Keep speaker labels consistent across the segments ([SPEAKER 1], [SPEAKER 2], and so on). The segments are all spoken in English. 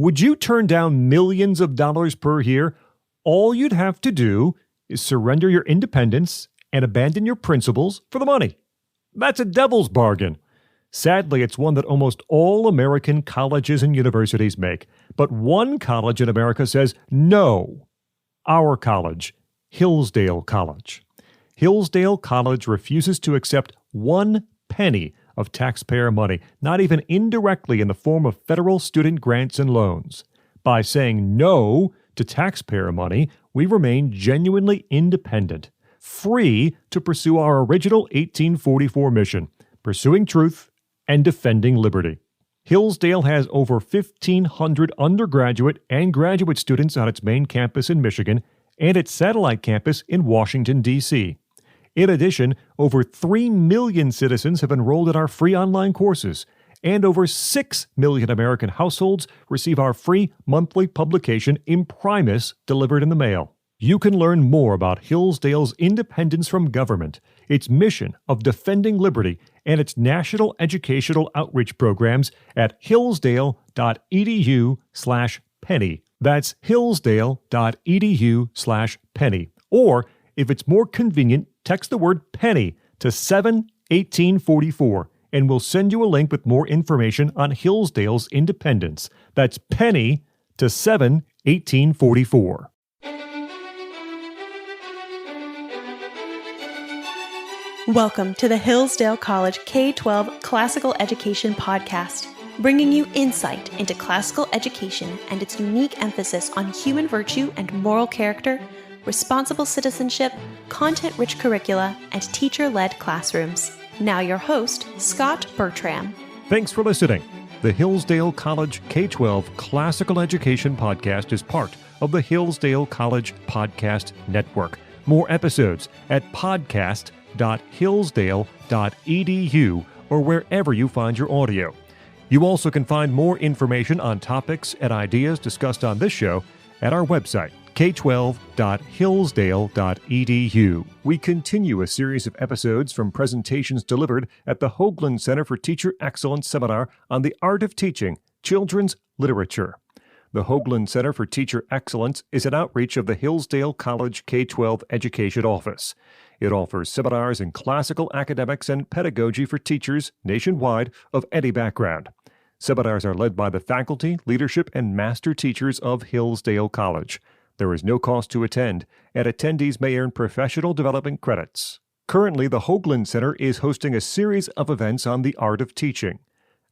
[SPEAKER 1] Would you turn down millions of dollars per year? All you'd have to do is surrender your independence and abandon your principles for the money. That's a devil's bargain. Sadly, it's one that almost all American colleges and universities make. But one college in America says no. Our college, Hillsdale College. Hillsdale College refuses to accept 1 penny of taxpayer money, not even indirectly in the form of federal student grants and loans. By saying no to taxpayer money, we remain genuinely independent, free to pursue our original 1844 mission, pursuing truth and defending liberty. Hillsdale has over 1,500 undergraduate and graduate students on its main campus in Michigan and its satellite campus in Washington, D.C. In addition, over 3 million citizens have enrolled in our free online courses, and over 6 million American households receive our free monthly publication Imprimis delivered in the mail. You can learn more about Hillsdale's independence from government, its mission of defending liberty, and its national educational outreach programs at hillsdale.edu/penny. That's hillsdale.edu/penny. Or, if it's more convenient, text the word penny to 71844, and we'll send you a link with more information on Hillsdale's independence. That's penny to 71844.
[SPEAKER 2] Welcome to the Hillsdale College K-12 Classical Education Podcast, bringing you insight into classical education and its unique emphasis on human virtue and moral character, responsible citizenship, content-rich curricula, and teacher-led classrooms. Now your host, Scot Bertram.
[SPEAKER 1] Thanks for listening. The Hillsdale College K-12 Classical Education Podcast is part of the Hillsdale College Podcast Network. More episodes at podcast.hillsdale.edu or wherever you find your audio. You also can find more information on topics and ideas discussed on this show at our website, k12.hillsdale.edu. We continue a series of episodes from presentations delivered at the Hoogland Center for Teacher Excellence Seminar on the Art of Teaching Children's Literature. The Hoogland Center for Teacher Excellence is an outreach of the Hillsdale College K-12 Education Office. It offers seminars in classical academics and pedagogy for teachers nationwide of any background. Seminars are led by the faculty, leadership, and master teachers of Hillsdale College. There is no cost to attend, and attendees may earn professional development credits. Currently, the Hoogland Center is hosting a series of events on the art of teaching.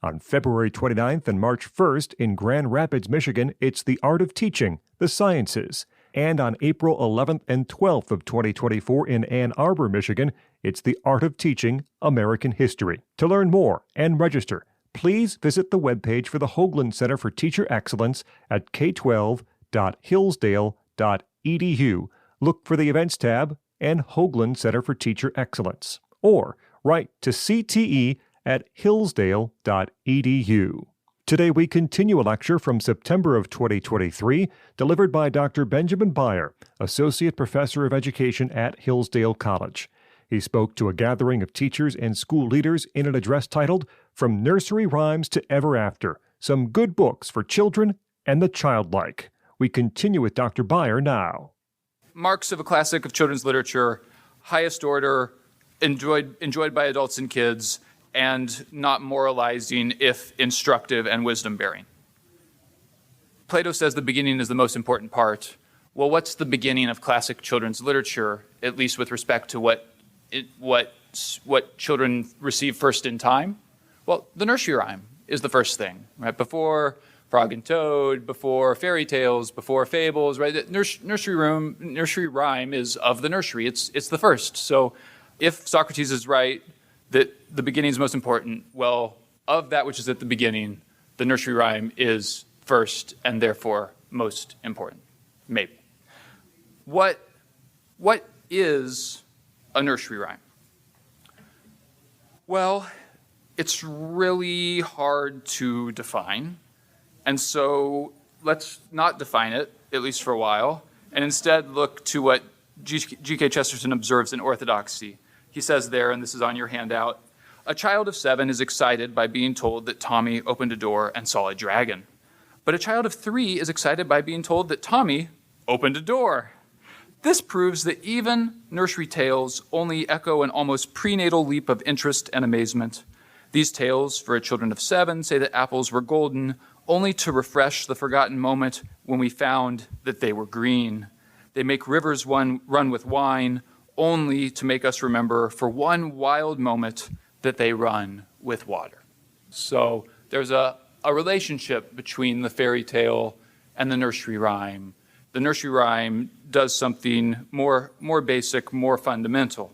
[SPEAKER 1] On February 29th and March 1st in Grand Rapids, Michigan, it's the Art of Teaching, the Sciences. And on April 11th and 12th of 2024 in Ann Arbor, Michigan, it's the Art of Teaching, American History. To learn more and register, please visit the webpage for the Hoogland Center for Teacher Excellence at k12.hillsdale.edu. Look for the Events tab and Hoogland Center for Teacher Excellence. Or write to cte@hillsdale.edu. Today we continue a lecture from September of 2023, delivered by Dr. Benjamin Beier, Associate Professor of Education at Hillsdale College. He spoke to a gathering of teachers and school leaders in an address titled, From Nursery Rhymes to Ever After, Some Good Books for Children and the Childlike. We continue with Dr. Beier now.
[SPEAKER 3] Marks of a classic of children's literature, highest order, enjoyed by adults and kids, and not moralizing if instructive and wisdom-bearing. Plato says the beginning is the most important part. Well, what's the beginning of classic children's literature, at least with respect to what children receive first in time? Well, the nursery rhyme is the first thing, right? Before Frog and Toad, before fairy tales, before fables, right? The nursery rhyme is of the nursery. It's the first. So if Socrates is right, that the beginning is most important, well, of that which is at the beginning, the nursery rhyme is first and therefore most important. Maybe. What is a nursery rhyme? Well, it's really hard to define, and so let's not define it, at least for a while, and instead look to what G.K. Chesterton observes in Orthodoxy. He says there, and this is on your handout, a child of 7 is excited by being told that Tommy opened a door and saw a dragon. But a child of 3 is excited by being told that Tommy opened a door. This proves that even nursery tales only echo an almost prenatal leap of interest and amazement. These tales, for children of 7, say that apples were golden, only to refresh the forgotten moment when we found that they were green. They make rivers run with wine, only to make us remember for one wild moment that they run with water. So there's a relationship between the fairy tale and the nursery rhyme. The nursery rhyme does something more basic, more fundamental.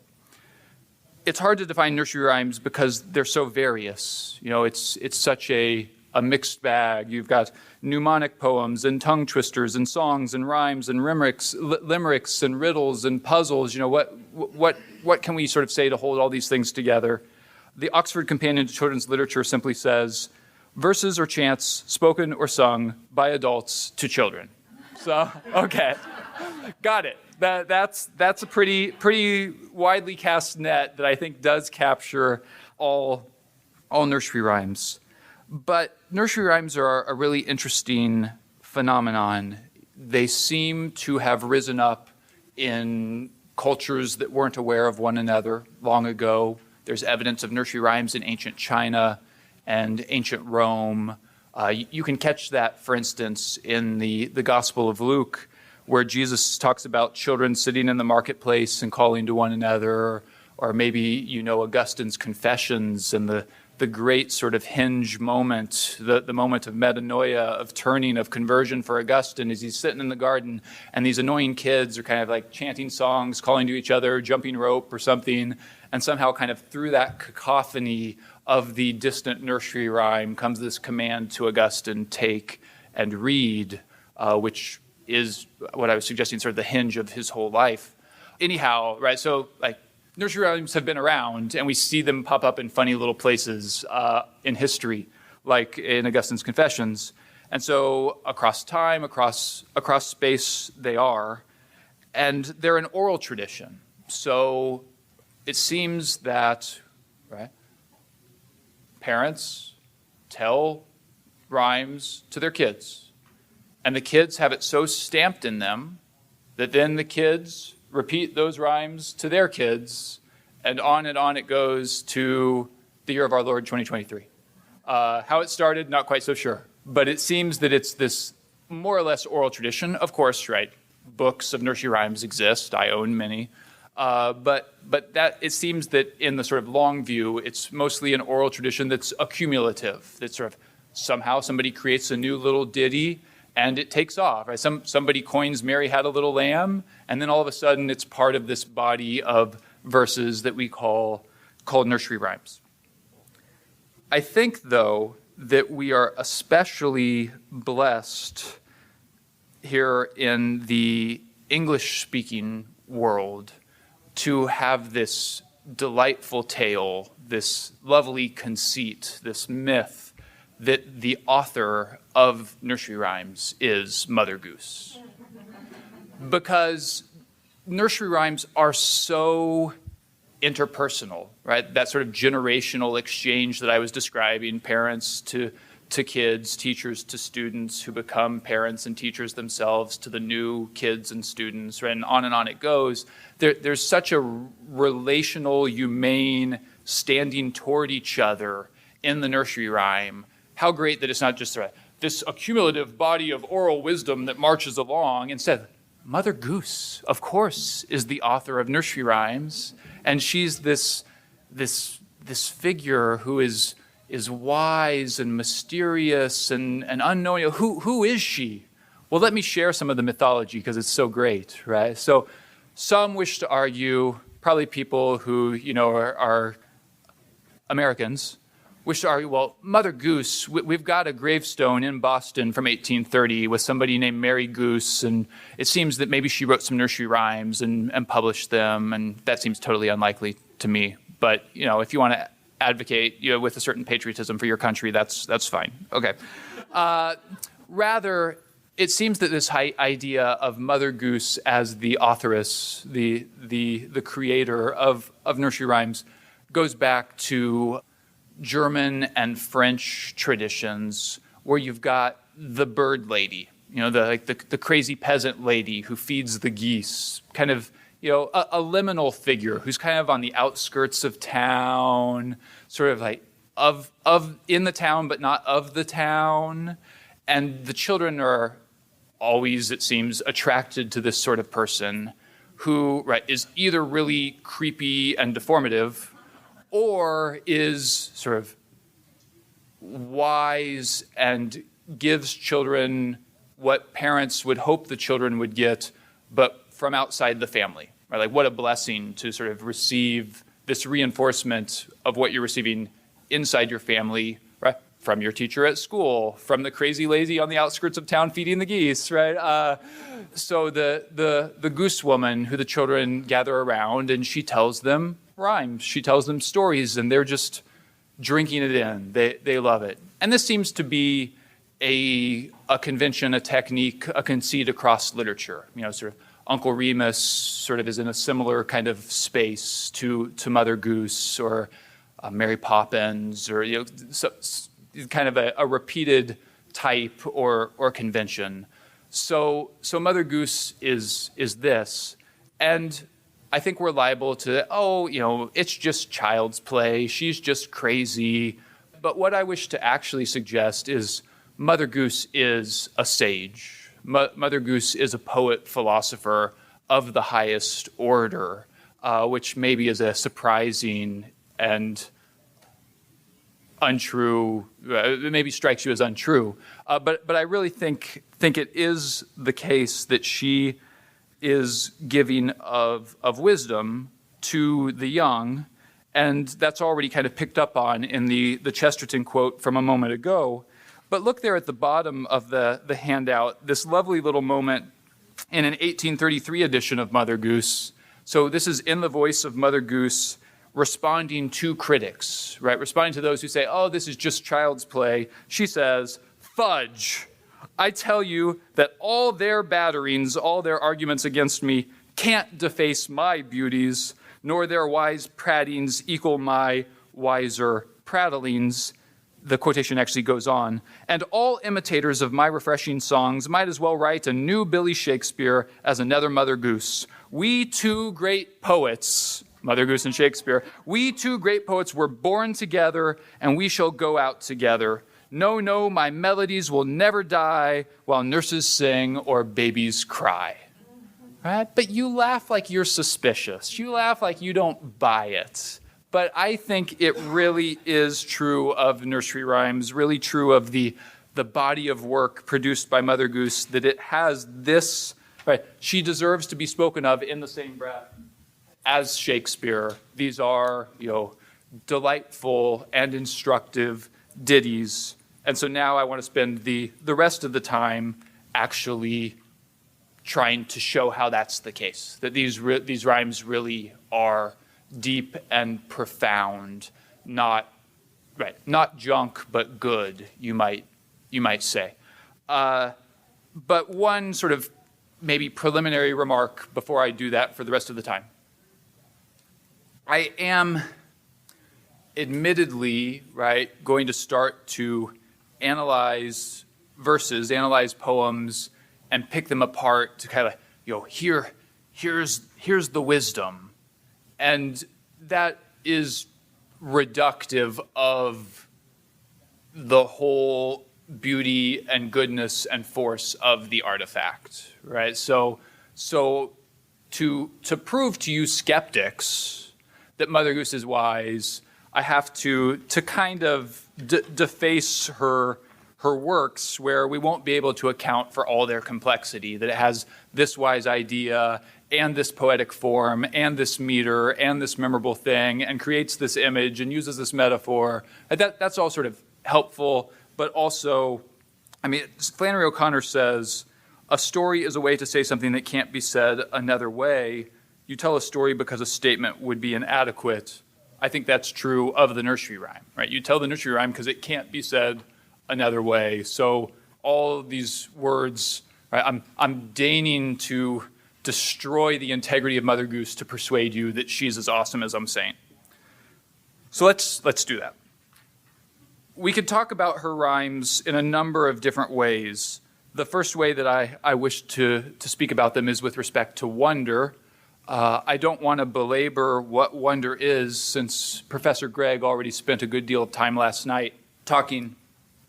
[SPEAKER 3] It's hard to define nursery rhymes because they're so various. It's such a mixed bag. You've got mnemonic poems and tongue twisters and songs and rhymes and limericks and riddles and puzzles. What can we sort of say to hold all these things together? The Oxford Companion to Children's Literature simply says, verses or chants spoken or sung by adults to children. So, okay, got it. That's a pretty widely cast net that I think does capture all nursery rhymes. But nursery rhymes are a really interesting phenomenon. They seem to have risen up in cultures that weren't aware of one another long ago. There's evidence of nursery rhymes in ancient China and ancient Rome. You can catch that, for instance, in the Gospel of Luke, where Jesus talks about children sitting in the marketplace and calling to one another, or maybe Augustine's Confessions and the great sort of hinge moment, the moment of metanoia, of turning, of conversion for Augustine, as he's sitting in the garden, and these annoying kids are kind of like chanting songs, calling to each other, jumping rope or something, and somehow kind of through that cacophony of the distant nursery rhyme comes this command to Augustine, take and read, which is what I was suggesting, sort of the hinge of his whole life. Anyhow, right, so nursery rhymes have been around, and we see them pop up in funny little places in history, like in Augustine's Confessions. And so across time, across space, they are. And they're an oral tradition. So it seems that, right, parents tell rhymes to their kids. And the kids have it so stamped in them that then the kids repeat those rhymes to their kids, and on it goes to the year of our Lord 2023. How it started, not quite so sure. But it seems that it's this more or less oral tradition. Of course, right, books of nursery rhymes exist. I own many. But that it seems that in the sort of long view, it's mostly an oral tradition that's accumulative. That sort of somehow somebody creates a new little ditty, and it takes off. Right? Somebody coins "Mary Had a Little Lamb," and then all of a sudden it's part of this body of verses that we call nursery rhymes. I think, though, that we are especially blessed here in the English-speaking world to have this delightful tale, this lovely conceit, this myth that the author of nursery rhymes is Mother Goose. Because nursery rhymes are so interpersonal, right? That sort of generational exchange that I was describing, parents to kids, teachers to students who become parents and teachers themselves to the new kids and students, right? And on it goes. There's such a relational, humane standing toward each other in the nursery rhyme. How great that it's not just this accumulative body of oral wisdom that marches along. Instead, Mother Goose, of course, is the author of nursery rhymes, and she's this figure who is wise and mysterious and unknown. Who is she? Well, let me share some of the mythology because it's so great, right? So some wish to argue, probably people who are Americans, wish to argue, well, Mother Goose, we've got a gravestone in Boston from 1830 with somebody named Mary Goose, and it seems that maybe she wrote some nursery rhymes and published them, and that seems totally unlikely to me. But, if you want to advocate, with a certain patriotism for your country, that's fine. Okay. Rather, it seems that this idea of Mother Goose as the authoress, the creator of nursery rhymes, goes back to German and French traditions, where you've got the bird lady, the crazy peasant lady who feeds the geese, kind of, a liminal figure who's kind of on the outskirts of town, sort of like of in the town, but not of the town. And the children are always, it seems, attracted to this sort of person who, is either really creepy and deformative or is sort of wise and gives children what parents would hope the children would get, but from outside the family. Right? Like, what a blessing to sort of receive this reinforcement of what you're receiving inside your family, right? From your teacher at school, from the crazy lazy on the outskirts of town feeding the geese, right? So the goose woman who the children gather around, and she tells them rhymes, she tells them stories, and they're just drinking it in. They love it. And this seems to be a convention, a technique, a conceit across literature. Sort of Uncle Remus sort of is in a similar kind of space to Mother Goose or Mary Poppins, or kind of a repeated type or convention. So Mother Goose is this, and I think we're liable to, it's just child's play, she's just crazy. But what I wish to actually suggest is Mother Goose is a sage. Mother Goose is a poet philosopher of the highest order, which maybe is a surprising and untrue, maybe strikes you as untrue. But I really think it is the case that she is giving of wisdom to the young, and that's already kind of picked up on in the Chesterton quote from a moment ago. But look there at the bottom of the handout, this lovely little moment in an 1833 edition of Mother Goose. So this is in the voice of Mother Goose responding to critics, right? Responding to those who say, oh, this is just child's play. She says, fudge. I tell you that all their batterings, all their arguments against me can't deface my beauties, nor their wise prattings equal my wiser prattlings. The quotation actually goes on. And all imitators of my refreshing songs might as well write a new Billy Shakespeare as another Mother Goose. We two great poets, Mother Goose and Shakespeare, we two great poets were born together, and we shall go out together. No, my melodies will never die while nurses sing or babies cry. Right? But you laugh like you're suspicious. You laugh like you don't buy it. But I think it really is true of nursery rhymes, really true of the body of work produced by Mother Goose, that it has this, right? She deserves to be spoken of in the same breath as Shakespeare. These are, delightful and instructive ditties. And so now I want to spend the rest of the time actually trying to show how that's the case, that these rhymes really are deep and profound, not junk, but good, you might say. But one sort of maybe preliminary remark before I do that for the rest of the time. I am admittedly, going to start to analyze verses, analyze poems, and pick them apart to kind of, here's the wisdom. And that is reductive of the whole beauty and goodness and force of the artifact, right? So to prove to you skeptics that Mother Goose is wise, I have to kind of deface her works where we won't be able to account for all their complexity, that it has this wise idea and this poetic form and this meter and this memorable thing and creates this image and uses this metaphor. That's all sort of helpful, but also, Flannery O'Connor says, a story is a way to say something that can't be said another way. You tell a story because a statement would be inadequate. I think that's true of the nursery rhyme, right? You tell the nursery rhyme because it can't be said another way. So all of these words, right, I'm deigning to destroy the integrity of Mother Goose to persuade you that she's as awesome as I'm saying. So let's do that. we could talk about her rhymes in a number of different ways. The first way that I wish to speak about them is with respect to wonder. I don't want to belabor what wonder is, since Professor Gregg already spent a good deal of time last night talking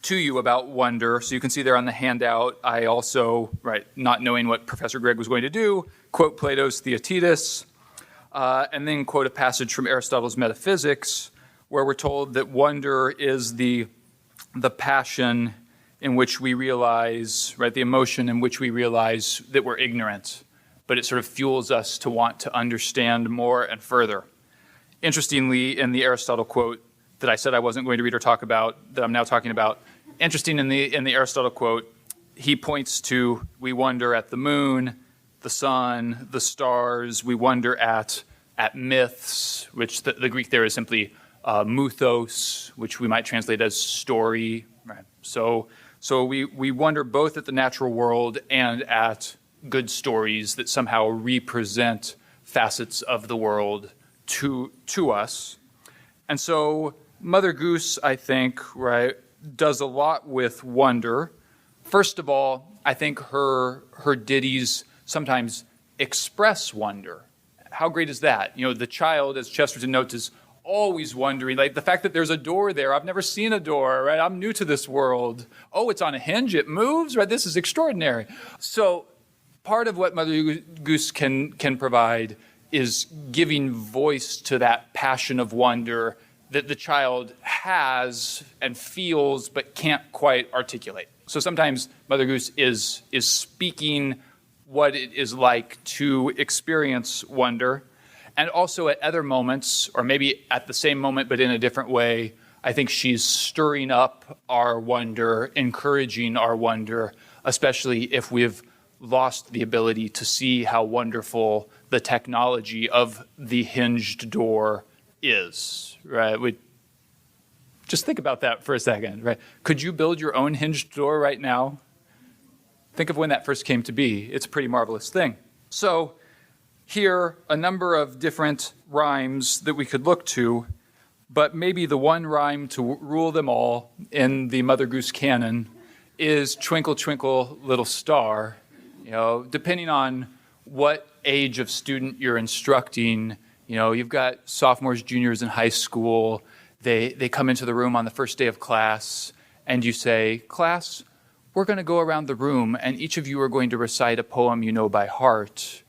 [SPEAKER 3] to you about wonder. So you can see there on the handout, I also, not knowing what Professor Gregg was going to do, quote Plato's Theaetetus, and then quote a passage from Aristotle's Metaphysics, where we're told that wonder is the passion in which we realize, the emotion in which we realize that we're ignorant, but it sort of fuels us to want to understand more and further. Interestingly, in the Aristotle quote that I said I wasn't going to read or talk about, that I'm now talking about, interesting in the Aristotle quote, he points to, we wonder at the moon, the sun, the stars, we wonder at myths, which the Greek there is simply mythos, which we might translate as story. Right? So we wonder both at the natural world and at good stories that somehow represent facets of the world to us. And so Mother Goose, I think, does a lot with wonder. First of all, I think her ditties sometimes express wonder. How great is that? The child, as Chesterton notes, is always wondering, the fact that there's a door there. I've never seen a door, I'm new to this world. Oh, it's on a hinge, it moves, This is extraordinary. So part of what Mother Goose can provide is giving voice to that passion of wonder that the child has and feels but can't quite articulate. So sometimes Mother Goose is speaking what it is like to experience wonder. And also at other moments, or maybe at the same moment but in a different way, I think she's stirring up our wonder, encouraging our wonder, especially if we've lost the ability to see how wonderful the technology of the hinged door is, We just think about that for a second, Could you build your own hinged door right now? Think of when that first came to be. It's a pretty marvelous thing. So here, a number of different rhymes that we could look to, but maybe the one rhyme to rule them all in the Mother Goose canon is Twinkle, Twinkle, Little Star. Depending on what age of student you're instructing, you've got sophomores, juniors in high school. They come into the room on the first day of class, and you say, class, we're going to go around the room, and each of you are going to recite a poem you know by heart.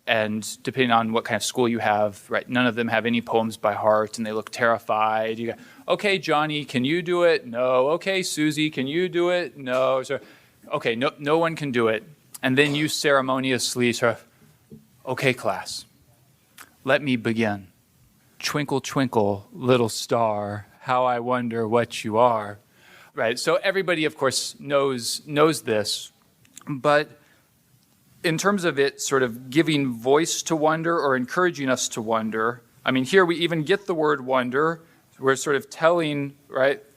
[SPEAKER 3] And depending on what kind of school you have, none of them have any poems by heart, and they look terrified. You go, okay, Johnny, can you do it? No. Okay, Susie, can you do it? No. So, okay, no one can do it. And then you ceremoniously okay, class, let me begin. Twinkle, twinkle, little star, how I wonder what you are. So everybody, of course, knows this, but in terms of it sort of giving voice to wonder or encouraging us to wonder, here we even get the word wonder. We're sort of telling,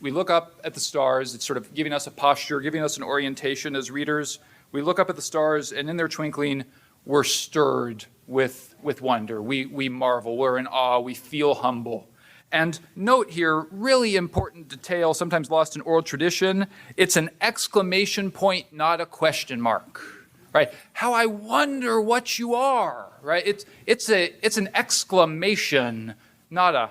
[SPEAKER 3] we look up at the stars, it's sort of giving us a posture, giving us an orientation as readers. We look up at the stars, and in their twinkling, we're stirred with wonder. We marvel, we're in awe, we feel humble. And note here, really important detail, sometimes lost in oral tradition, it's an exclamation point, not a question mark. How I wonder what you are. It's an exclamation, not a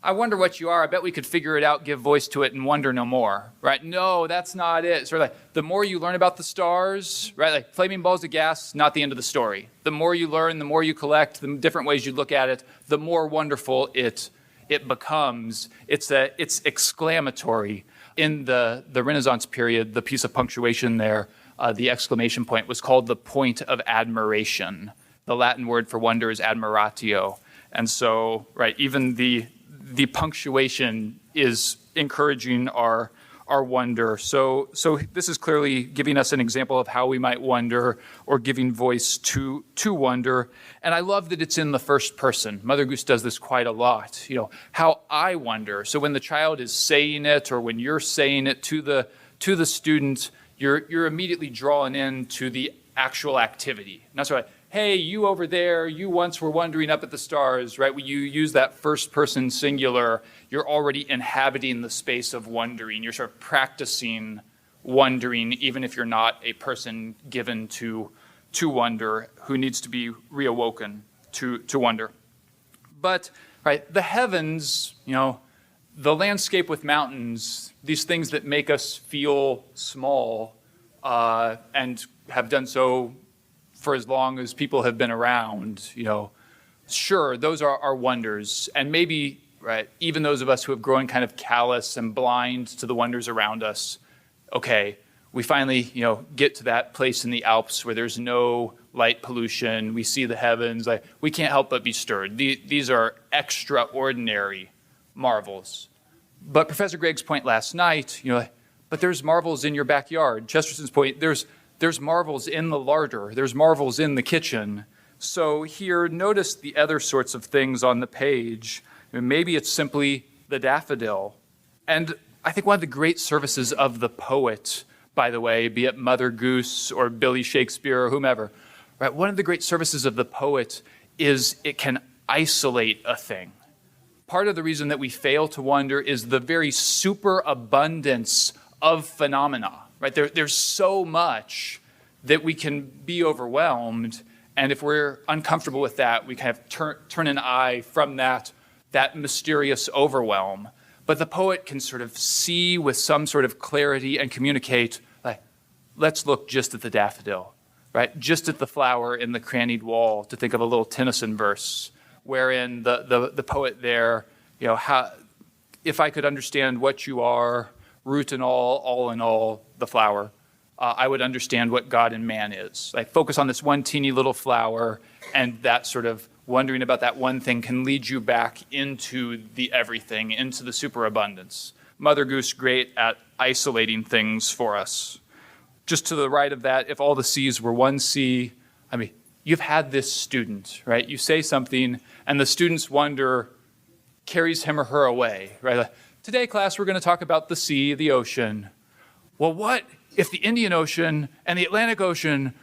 [SPEAKER 3] I wonder what you are. I bet we could figure it out, give voice to it, and wonder no more. No, that's not it. Sort of the more you learn about the stars, flaming balls of gas, not the end of the story. The more you learn, the more you collect, the different ways you look at it, the more wonderful it becomes. It's exclamatory. In the Renaissance period, the piece of punctuation there, the exclamation point, was called the point of admiration. The Latin word for wonder is admiratio. And so, even the punctuation is encouraging our wonder. So this is clearly giving us an example of how we might wonder, or giving voice to wonder. And I love that it's in the first person. Mother Goose does this quite a lot. How I wonder. So when the child is saying it, or when you're saying it to the student, you're immediately drawn into the actual activity. Not sort of, hey, you over there, you once were wondering up at the stars, right? When you use that first person singular, you're already inhabiting the space of wondering. You're sort of practicing wondering, even if you're not a person given to wonder, who needs to be reawoken to wonder. But, right, the heavens, the landscape with mountains, these things that make us feel small and have done so for as long as people have been around, sure, those are wonders. And maybe, right, even those of us who have grown kind of callous and blind to the wonders around us, okay, we finally, get to that place in the Alps where there's no light pollution. We see the heavens. We can't help but be stirred. These are extraordinary marvels. But Professor Gregg's point last night, but there's marvels in your backyard. Chesterton's point, there's marvels in the larder. There's marvels in the kitchen. So here, notice the other sorts of things on the page. Maybe it's simply the daffodil. And I think one of the great services of the poet, by the way, be it Mother Goose or Billy Shakespeare or whomever, right? One of the great services of the poet is it can isolate a thing. Part of the reason that we fail to wonder is the very superabundance of phenomena, right? There's so much that we can be overwhelmed, and if we're uncomfortable with that, we kind of turn an eye from that mysterious overwhelm. But the poet can sort of see with some sort of clarity and communicate, like, let's look just at the daffodil, right? Just at the flower in the crannied wall, to think of a little Tennyson verse, wherein the poet there, how, if I could understand what you are, root and all in all, the flower, I would understand what God and man is. Like, focus on this one teeny little flower, and that sort of wondering about that one thing can lead you back into the everything, into the superabundance. Mother Goose, great at isolating things for us. Just to the right of that, if all the C's were one C, you've had this student, right? You say something, and the student's wonder carries him or her away, right? Like, today, class, we're going to talk about the sea, the ocean. Well, what if the Indian Ocean and the Atlantic Ocean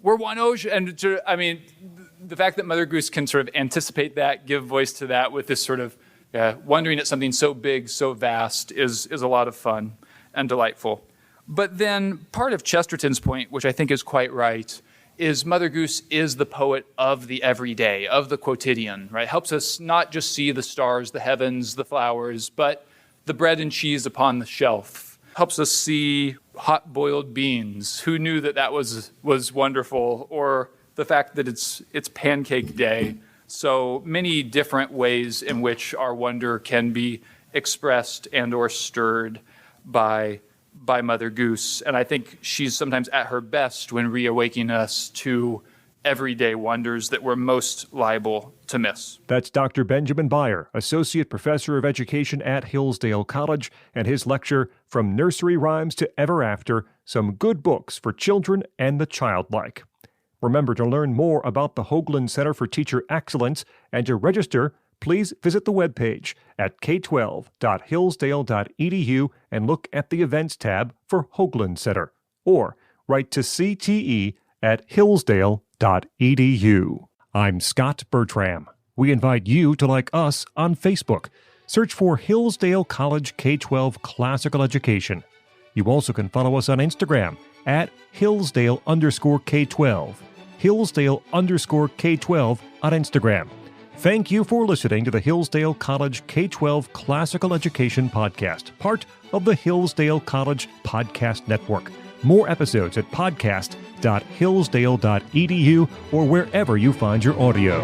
[SPEAKER 3] were one ocean? And the fact that Mother Goose can sort of anticipate that, give voice to that with this sort of wondering at something so big, so vast is a lot of fun and delightful. But then part of Chesterton's point, which I think is quite right, is Mother Goose is the poet of the everyday, of the quotidian, right? Helps us not just see the stars, the heavens, the flowers, but the bread and cheese upon the shelf. Helps us see hot boiled beans. Who knew that was wonderful? Or the fact that it's pancake day. So many different ways in which our wonder can be expressed and or stirred by Mother Goose. And I think she's sometimes at her best when reawakening us to everyday wonders that we're most liable to miss.
[SPEAKER 1] That's Dr. Benjamin Beier, Associate Professor of Education at Hillsdale College, and his lecture, From Nursery Rhymes to Ever After, Some Good Books for Children and the Childlike. Remember, to learn more about the Hoogland Center for Teacher Excellence and to register, please visit the webpage at k12.hillsdale.edu and look at the Events tab for Hoogland Center, or write to cte@hillsdale.edu. I'm Scot Bertram. We invite you to like us on Facebook. Search for Hillsdale College K-12 Classical Education. You also can follow us on Instagram at Hillsdale_K12. Hillsdale_K12 on Instagram. Thank you for listening to the Hillsdale College K-12 Classical Education Podcast, part of the Hillsdale College Podcast Network. More episodes at podcast.hillsdale.edu or wherever you find your audio.